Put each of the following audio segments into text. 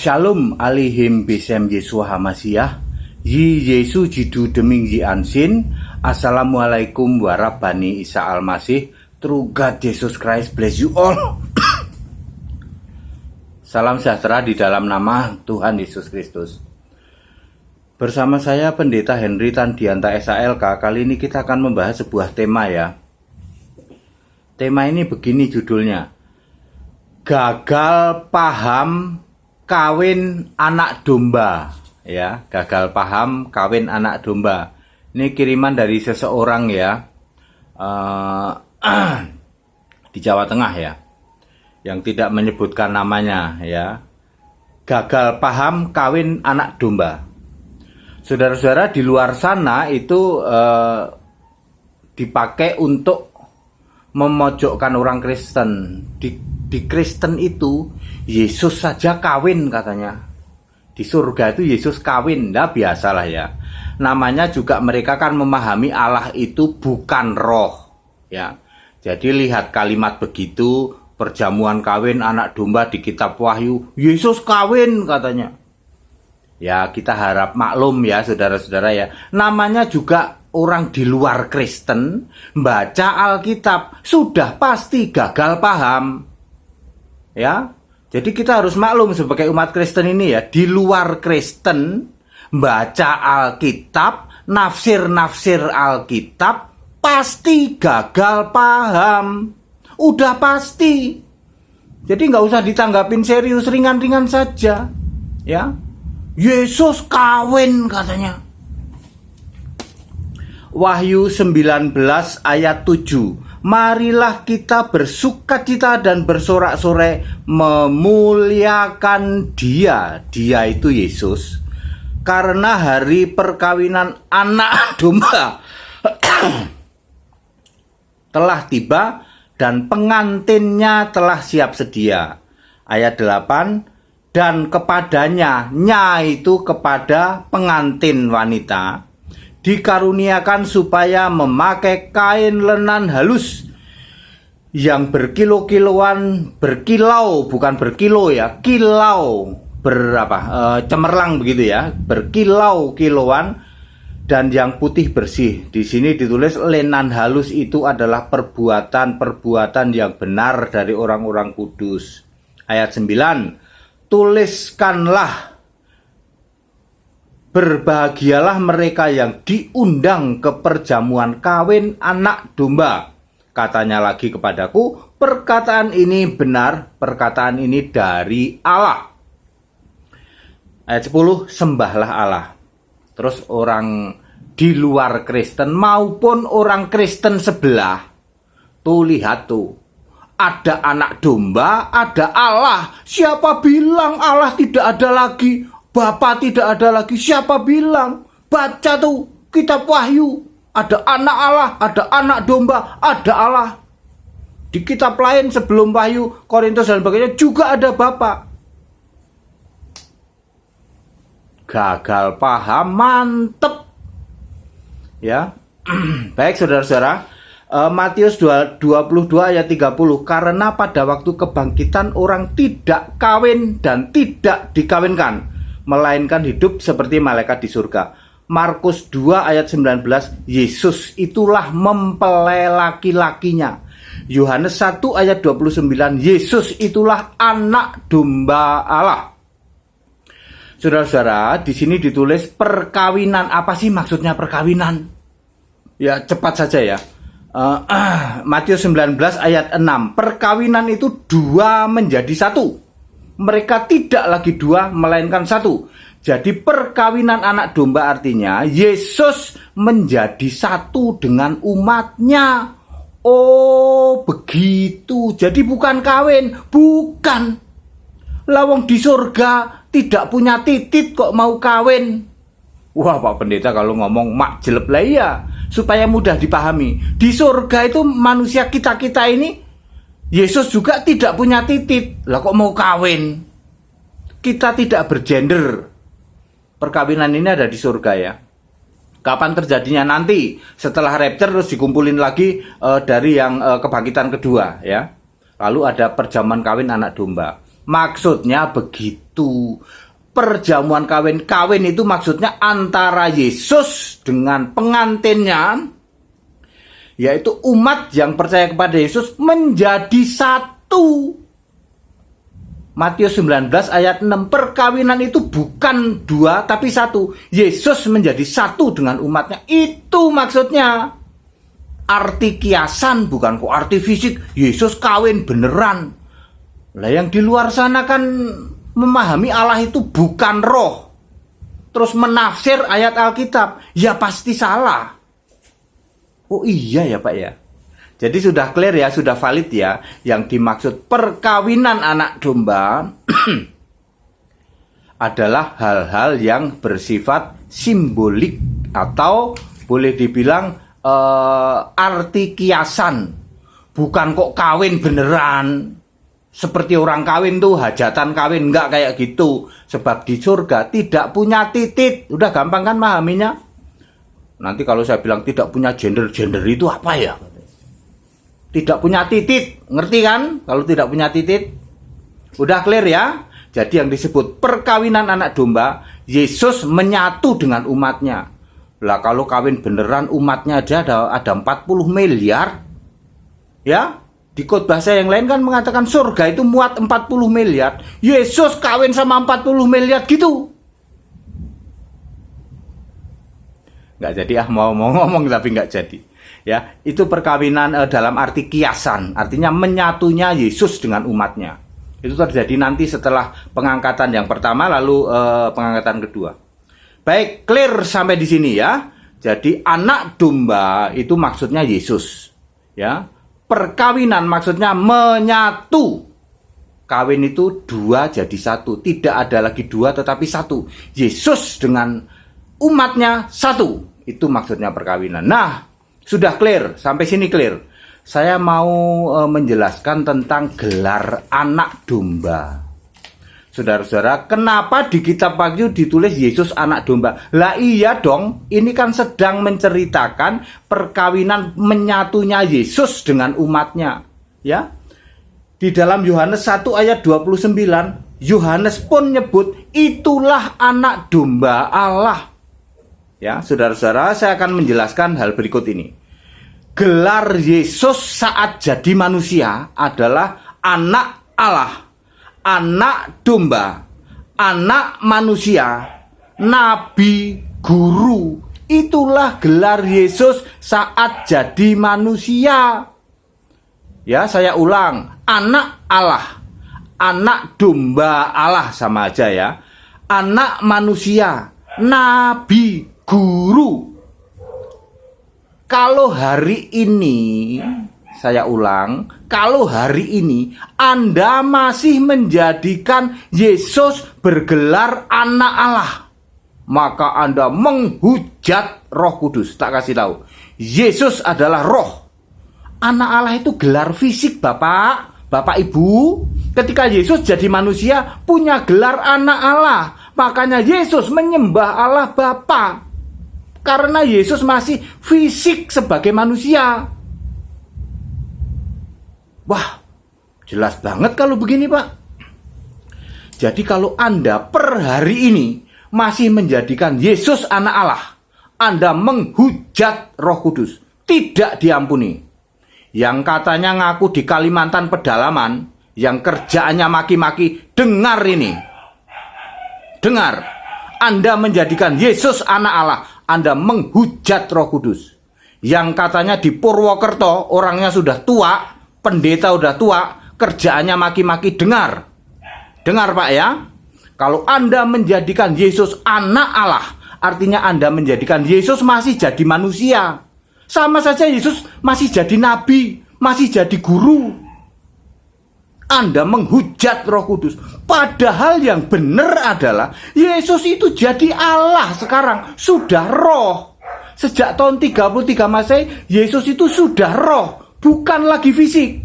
Shalom alihim bisem Yesua Hamasiah. Yi Yesu jidu deming yi ansin. Assalamualaikum warabani Isa Almasih. True God Jesus Christ bless you all. Salam sejahtera di dalam nama Tuhan Yesus Kristus. Bersama saya Pendeta Henry Tandianta SALK. Kali ini kita akan membahas sebuah tema ya. Tema ini begini judulnya. Gagal paham kawin anak domba, ya, gagal paham kawin anak domba. Ini kiriman dari seseorang ya, di Jawa Tengah ya, yang tidak menyebutkan namanya ya. Gagal paham kawin anak domba. Saudara-saudara, di luar sana itu dipakai untuk memojokkan orang Kristen. Di Kristen itu Yesus saja kawin katanya. Di surga itu Yesus kawin. Nah biasalah ya. Namanya juga mereka kan memahami Allah itu bukan roh ya. Jadi lihat kalimat begitu, perjamuan kawin anak domba di kitab Wahyu, Yesus kawin katanya. Ya kita harap maklum ya saudara-saudara ya. Namanya juga orang di luar Kristen baca Alkitab sudah pasti gagal paham. Ya, jadi kita harus maklum sebagai umat Kristen ini ya, di luar Kristen baca Alkitab, nafsir Alkitab pasti gagal paham, udah pasti. Jadi nggak usah ditanggapin serius, ringan-ringan saja, ya. Yesus kawin katanya. Wahyu 19 ayat 7. Marilah kita bersukacita dan bersorak-sorai memuliakan Dia. Dia itu Yesus. Karena hari perkawinan anak domba telah tiba dan pengantinnya telah siap sedia. Ayat 8. Dan kepadanya, nya itu kepada pengantin wanita, dikaruniakan supaya memakai kain lenan halus yang berkilau-kilauan, berkilau bukan berkilo ya, kilau cemerlang begitu ya, berkilau-kilauan dan yang putih bersih. Di sini ditulis lenan halus itu adalah perbuatan yang benar dari orang-orang kudus. Ayat 9, tuliskanlah, berbahagialah mereka yang diundang ke perjamuan kawin anak domba. Katanya lagi kepadaku, perkataan ini benar, perkataan ini dari Allah. Ayat 10, sembahlah Allah. Terus orang di luar Kristen maupun orang Kristen sebelah, tuh lihat tuh, ada anak domba, ada Allah. Siapa bilang Allah tidak ada lagi? Bapa tidak ada lagi, siapa bilang? Baca tuh kitab Wahyu, ada anak Allah, ada anak domba, ada Allah. Di kitab lain sebelum Wahyu, Korintus dan sebagainya juga ada Bapa. Gagal paham, mantep. Ya, baik saudara-saudara. Matius 22 ayat 30. Karena pada waktu kebangkitan orang tidak kawin dan tidak dikawinkan, melainkan hidup seperti malaikat di surga. Markus 2 ayat 19, Yesus itulah mempelai laki-lakinya. Yohanes 1 ayat 29, Yesus itulah anak domba Allah. Saudara-saudara, di sini ditulis perkawinan. Apa sih maksudnya perkawinan? Ya cepat saja ya. Matius 19 ayat 6, perkawinan itu dua menjadi satu. Mereka tidak lagi dua, melainkan satu. Jadi perkawinan anak domba artinya Yesus menjadi satu dengan umatnya. Oh begitu. Jadi bukan kawin, bukan. Lawang di surga tidak punya titit kok mau kawin. Wah Pak Pendeta kalau ngomong mak jelep lah ya, supaya mudah dipahami. Di surga itu manusia kita-kita ini, Yesus juga tidak punya titit. Lah kok mau kawin? Kita tidak bergender. Perkawinan ini ada di surga ya. Kapan terjadinya? Nanti setelah rapture terus dikumpulin lagi dari yang kebangkitan kedua ya. Lalu ada perjamuan kawin anak domba. Maksudnya begitu. Perjamuan kawin. Kawin itu maksudnya antara Yesus dengan pengantinnya, yaitu umat yang percaya kepada Yesus menjadi satu. Matius 19 ayat 6. Perkawinan itu bukan dua tapi satu. Yesus menjadi satu dengan umatnya. Itu maksudnya. Arti kiasan bukan kok arti fisik. Yesus kawin beneran. Lah yang di luar sana kan memahami Allah itu bukan roh, terus menafsir ayat Alkitab, ya pasti salah. Oh iya ya Pak ya. Jadi sudah clear ya, sudah valid ya. Yang dimaksud perkawinan anak domba adalah hal-hal yang bersifat simbolik atau boleh dibilang arti kiasan. Bukan kok kawin beneran. Seperti orang kawin tuh, hajatan kawin, enggak kayak gitu. Sebab di surga tidak punya titik. Udah gampang kan memahaminya? Nanti kalau saya bilang tidak punya gender itu apa ya? Tidak punya titik, ngerti kan? Kalau tidak punya titik, udah clear ya? Jadi yang disebut perkawinan anak domba, Yesus menyatu dengan umatnya. Lah kalau kawin beneran umatnya aja ada 40 miliar. Ya? Di khotbah saya yang lain kan mengatakan surga itu muat 40 miliar. Yesus kawin sama 40 miliar gitu. Nggak jadi mau ngomong tapi nggak jadi. Ya, itu perkawinan dalam arti kiasan. Artinya menyatunya Yesus dengan umatnya. Itu terjadi nanti setelah pengangkatan yang pertama lalu pengangkatan kedua. Baik, clear sampai di sini ya. Jadi anak domba itu maksudnya Yesus. Ya. Perkawinan maksudnya menyatu. Kawin itu dua jadi satu. Tidak ada lagi dua tetapi satu. Yesus dengan umatnya satu. Itu maksudnya perkawinan. Nah, sudah clear. Sampai sini clear. Saya mau menjelaskan tentang gelar anak domba. Saudara-saudara, kenapa di kitab Wahyu ditulis Yesus anak domba? Lah iya dong, ini kan sedang menceritakan perkawinan menyatunya Yesus dengan umatnya. Ya, di dalam Yohanes 1 ayat 29, Yohanes pun nyebut itulah anak domba Allah. Ya, saudara-saudara, saya akan menjelaskan hal berikut ini. Gelar Yesus saat jadi manusia adalah anak Allah. Anak domba, anak manusia, nabi, guru. Itulah gelar Yesus saat jadi manusia. Ya, saya ulang. Anak Allah, anak domba Allah sama aja ya. Anak manusia, nabi, guru. Kalau hari ini, saya ulang, kalau hari ini Anda masih menjadikan Yesus bergelar anak Allah, maka Anda menghujat Roh Kudus. Tak kasih tahu, Yesus adalah roh. Anak Allah itu gelar fisik, Bapak Ibu. Ketika Yesus jadi manusia, punya gelar anak Allah. Makanya Yesus menyembah Allah Bapa. Karena Yesus masih fisik sebagai manusia. Wah, jelas banget kalau begini Pak. Jadi kalau Anda per hari ini masih menjadikan Yesus anak Allah, Anda menghujat Roh Kudus. Tidak diampuni. Yang katanya ngaku di Kalimantan pedalaman, yang kerjaannya maki-maki, dengar ini. Dengar. Anda menjadikan Yesus anak Allah, Anda menghujat Roh Kudus. Yang katanya di Purwokerto, orangnya sudah tua, pendeta udah tua, kerjaannya maki-maki, dengar. Dengar Pak ya. Kalau Anda menjadikan Yesus anak Allah, artinya Anda menjadikan Yesus masih jadi manusia. Sama saja Yesus masih jadi nabi, masih jadi guru. Anda menghujat Roh Kudus. Padahal yang benar adalah Yesus itu jadi Allah sekarang, sudah roh. Sejak tahun 33 Masehi, Yesus itu sudah roh, bukan lagi fisik.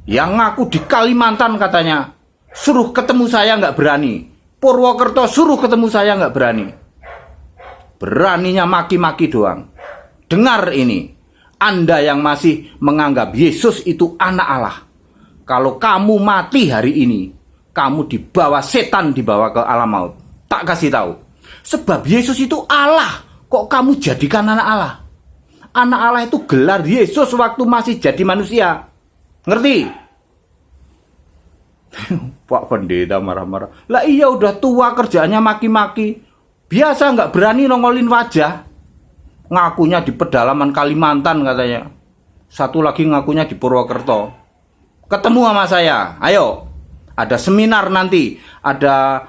Yang ngaku di Kalimantan katanya, suruh ketemu saya nggak berani. Purwokerto suruh ketemu saya nggak berani. Beraninya maki-maki doang. Dengar ini, Anda yang masih menganggap Yesus itu anak Allah. Kalau kamu mati hari ini, kamu dibawa setan, dibawa ke alam maut. Tak kasih tahu. Sebab Yesus itu Allah, kok kamu jadikan anak Allah? Anak Allah itu gelar Yesus waktu masih jadi manusia. Ngerti? Pak Pendeta marah-marah. Lah iya udah tua kerjaannya maki-maki. Biasa nggak berani nongolin wajah. Ngakunya di pedalaman Kalimantan katanya. Satu lagi ngakunya di Purwokerto. Ketemu sama saya. Ayo. Ada seminar nanti. Ada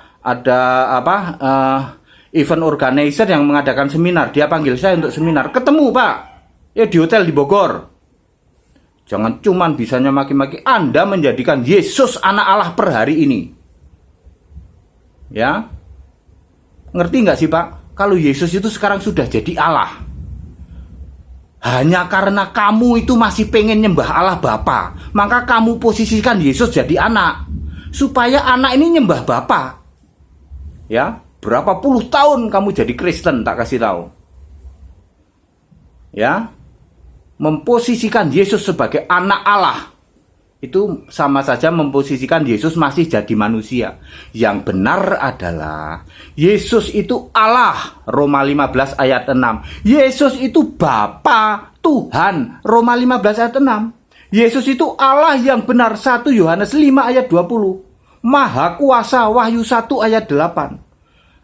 event organizer yang mengadakan seminar. Dia panggil saya untuk seminar. Ketemu Pak. Ya di hotel di Bogor. Jangan cuman bisanya maki-maki. Anda menjadikan Yesus anak Allah per hari ini. Ya. Ngerti nggak sih Pak? Kalau Yesus itu sekarang sudah jadi Allah. Hanya karena kamu itu masih pengen nyembah Allah Bapa, maka kamu posisikan Yesus jadi anak. Supaya anak ini nyembah Bapa. Ya. Berapa puluh tahun kamu jadi Kristen, tak kasih tahu. Ya. Memposisikan Yesus sebagai anak Allah itu sama saja memposisikan Yesus masih jadi manusia. Yang benar adalah Yesus itu Allah, Roma 15 ayat 6. Yesus itu Bapa Tuhan, Roma 15 ayat 6. Yesus itu Allah yang benar, 1 Yohanes 5 ayat 20. Maha kuasa, Wahyu 1 ayat 8.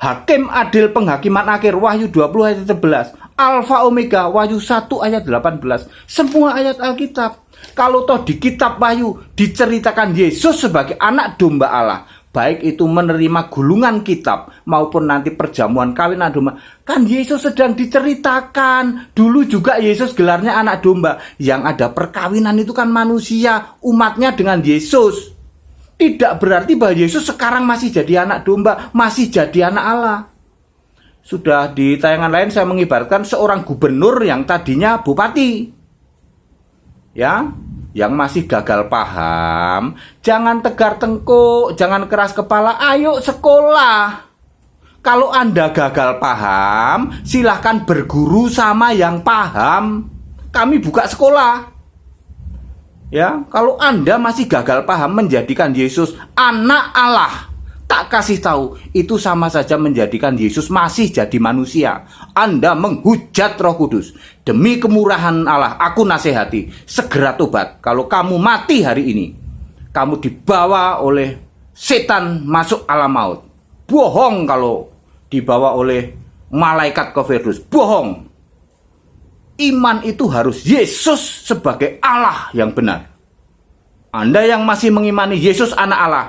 Hakim adil penghakiman akhir, Wahyu 20 ayat 11. Alfa Omega, Wahyu 1 ayat 18. Semua ayat Alkitab. Kalau toh di kitab Wahyu diceritakan Yesus sebagai anak domba Allah, baik itu menerima gulungan kitab maupun nanti perjamuan kawin anak domba, kan Yesus sedang diceritakan. Dulu juga Yesus gelarnya anak domba. Yang ada perkawinan itu kan manusia, umatnya dengan Yesus. Tidak berarti bahwa Yesus sekarang masih jadi anak domba, masih jadi anak Allah. Sudah di tayangan lain saya mengibaratkan seorang gubernur yang tadinya bupati. Ya, yang masih gagal paham, jangan tegar tengkuk, jangan keras kepala, ayo sekolah. Kalau Anda gagal paham, silahkan berguru sama yang paham. Kami buka sekolah. Ya, kalau Anda masih gagal paham menjadikan Yesus anak Allah, tak kasih tahu, itu sama saja menjadikan Yesus masih jadi manusia. Anda menghujat Roh Kudus. Demi kemurahan Allah, aku nasihati, segera tobat. Kalau kamu mati hari ini, kamu dibawa oleh setan masuk alam maut. Bohong kalau dibawa oleh malaikat Koferdus. Bohong. Iman itu harus Yesus sebagai Allah yang benar. Anda yang masih mengimani Yesus anak Allah,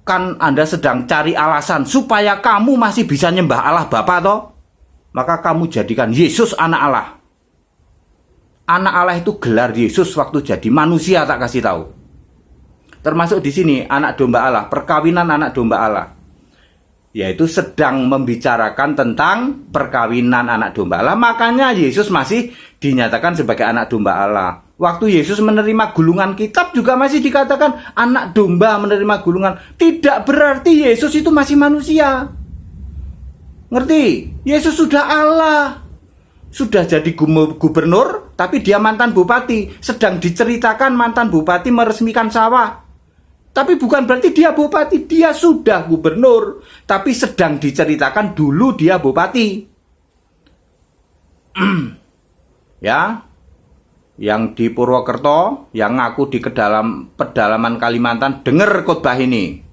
kan Anda sedang cari alasan supaya kamu masih bisa nyembah Allah Bapa toh? Maka kamu jadikan Yesus anak Allah. Anak Allah itu gelar Yesus waktu jadi manusia, tak kasih tahu. Termasuk di sini anak domba Allah, perkawinan anak domba Allah. Yaitu sedang membicarakan tentang perkawinan anak domba Allah. Makanya Yesus masih dinyatakan sebagai anak domba Allah. Waktu Yesus menerima gulungan kitab juga masih dikatakan anak domba menerima gulungan. Tidak berarti Yesus itu masih manusia. Ngerti? Yesus sudah Allah. Sudah jadi gubernur, tapi dia mantan bupati. Sedang diceritakan mantan bupati meresmikan sawah. Tapi bukan berarti dia bupati, dia sudah gubernur. Tapi sedang diceritakan dulu dia bupati. Ya, yang di Purwokerto, yang ngaku di pedalaman Kalimantan, dengar khotbah ini.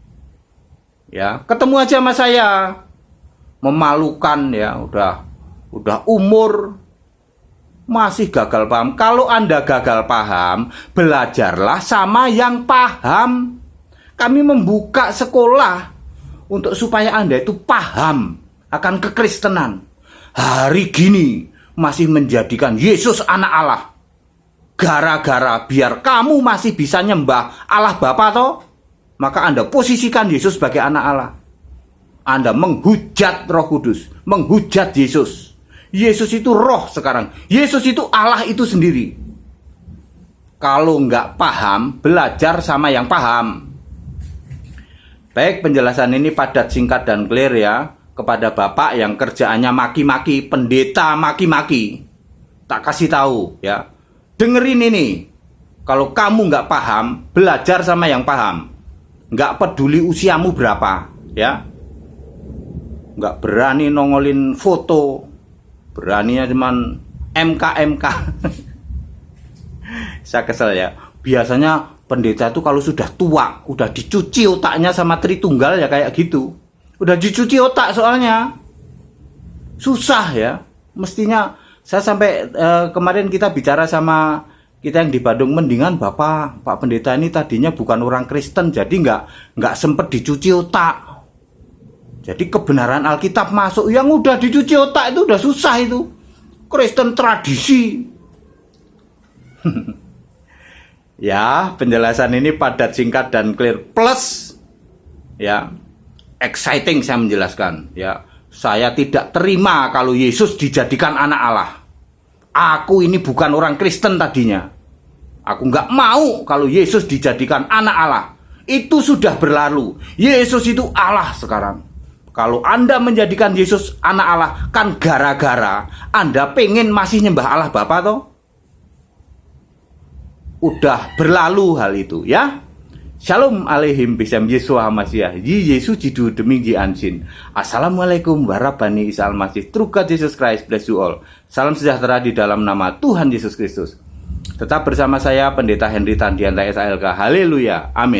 Ya, ketemu aja sama saya. Memalukan ya, udah umur masih gagal paham. Kalau Anda gagal paham, belajarlah sama yang paham. Kami membuka sekolah untuk supaya Anda itu paham akan kekristenan. Hari gini masih menjadikan Yesus anak Allah. Gara-gara biar kamu masih bisa nyembah Allah Bapa toh, maka Anda posisikan Yesus sebagai anak Allah. Anda menghujat Roh Kudus, menghujat Yesus. Yesus itu roh sekarang. Yesus itu Allah itu sendiri. Kalau nggak paham, belajar sama yang paham. Baik, penjelasan ini padat, singkat, dan clear ya. Kepada Bapak yang kerjaannya maki-maki, pendeta maki-maki, tak kasih tahu ya. Dengerin ini. Kalau kamu nggak paham, belajar sama yang paham. nggak peduli usiamu berapa, ya. Nggak berani nongolin foto, beraninya cuman MK. Saya kesel ya. Biasanya pendeta itu kalau sudah tua, udah dicuci otaknya sama Tritunggal ya kayak gitu. Udah dicuci otak soalnya. Susah ya. Mestinya saya sampai kemarin kita bicara sama kita yang di Bandung, mendingan Pak Pendeta ini tadinya bukan orang Kristen, jadi nggak sempet dicuci otak. Jadi kebenaran Alkitab masuk, yang udah dicuci otak itu udah susah itu. Kristen tradisi. Ya, penjelasan ini padat, singkat, dan clear. Plus, ya, exciting saya menjelaskan. Ya, saya tidak terima kalau Yesus dijadikan anak Allah. Aku ini bukan orang Kristen tadinya. Aku nggak mau kalau Yesus dijadikan anak Allah. Itu sudah berlalu. Yesus itu Allah sekarang. Kalau Anda menjadikan Yesus anak Allah, kan gara-gara Anda pengen masih nyembah Allah Bapa toh? Udah berlalu hal itu ya. Shalom alaihim bisam Yesus Hamasiah. Yesus jidu demi ansin. Assalamualaikum warahmatullahi wabarakatuh. True God Jesus Christ bless you all. Salam sejahtera di dalam nama Tuhan Yesus Kristus. Tetap bersama saya Pendeta Henry Tandianta SALK. Haleluya. Amin.